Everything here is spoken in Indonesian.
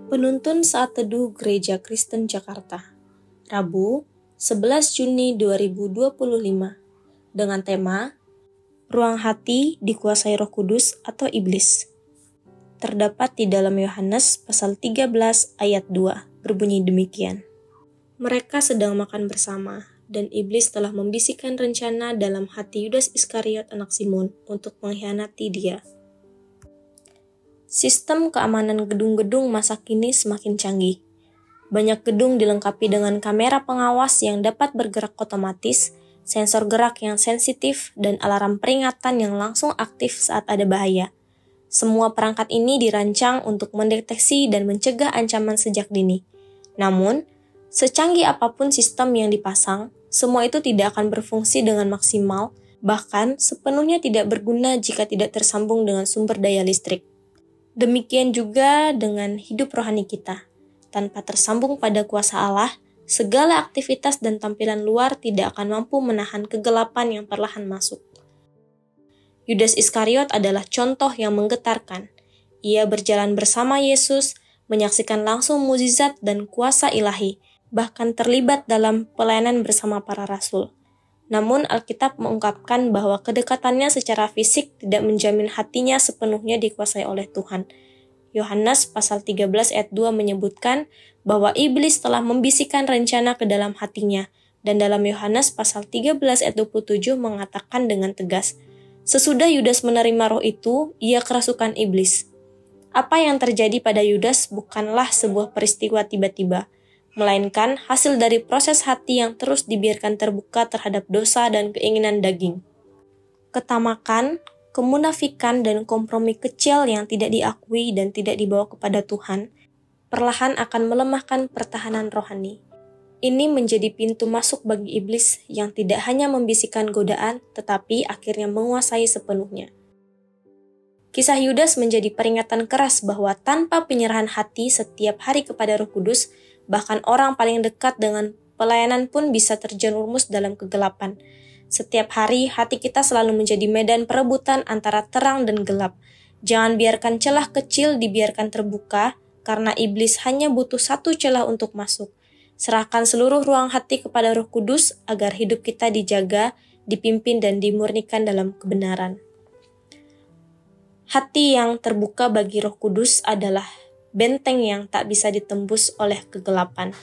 Penuntun Saat Teduh Gereja Kristen Jakarta, Rabu, 11 Juni 2025, dengan tema Ruang Hati Dikuasai Roh Kudus atau Iblis. Terdapat di dalam Yohanes pasal 13 ayat 2, berbunyi demikian. Mereka sedang makan bersama, dan iblis telah membisikkan rencana dalam hati Yudas Iskariot anak Simon untuk mengkhianati dia. Sistem keamanan gedung-gedung masa kini semakin canggih. Banyak gedung dilengkapi dengan kamera pengawas yang dapat bergerak otomatis, sensor gerak yang sensitif, dan alarm peringatan yang langsung aktif saat ada bahaya. Semua perangkat ini dirancang untuk mendeteksi dan mencegah ancaman sejak dini. Namun, secanggih apapun sistem yang dipasang, semua itu tidak akan berfungsi dengan maksimal, bahkan sepenuhnya tidak berguna jika tidak tersambung dengan sumber daya listrik. Demikian juga dengan hidup rohani kita. Tanpa tersambung pada kuasa Allah, segala aktivitas dan tampilan luar tidak akan mampu menahan kegelapan yang perlahan masuk. Yudas Iskariot adalah contoh yang menggetarkan. Ia berjalan bersama Yesus, menyaksikan langsung mukjizat dan kuasa ilahi, bahkan terlibat dalam pelayanan bersama para rasul. Namun Alkitab mengungkapkan bahwa kedekatannya secara fisik tidak menjamin hatinya sepenuhnya dikuasai oleh Tuhan. Yohanes pasal 13 ayat 2 menyebutkan bahwa iblis telah membisikkan rencana ke dalam hatinya, dan dalam Yohanes pasal 13 ayat 27 mengatakan dengan tegas, sesudah Yudas menerima roh itu, ia kerasukan iblis. Apa yang terjadi pada Yudas bukanlah sebuah peristiwa tiba-tiba, melainkan hasil dari proses hati yang terus dibiarkan terbuka terhadap dosa dan keinginan daging. Ketamakan, kemunafikan, dan kompromi kecil yang tidak diakui dan tidak dibawa kepada Tuhan, perlahan akan melemahkan pertahanan rohani. Ini menjadi pintu masuk bagi iblis yang tidak hanya membisikkan godaan, tetapi akhirnya menguasai sepenuhnya. Kisah Yudas menjadi peringatan keras bahwa tanpa penyerahan hati setiap hari kepada Roh Kudus, bahkan orang paling dekat dengan pelayanan pun bisa terjerumus dalam kegelapan. Setiap hari, hati kita selalu menjadi medan perebutan antara terang dan gelap. Jangan biarkan celah kecil dibiarkan terbuka, karena iblis hanya butuh satu celah untuk masuk. Serahkan seluruh ruang hati kepada Roh Kudus agar hidup kita dijaga, dipimpin, dan dimurnikan dalam kebenaran. Hati yang terbuka bagi Roh Kudus adalah benteng yang tak bisa ditembus oleh kegelapan.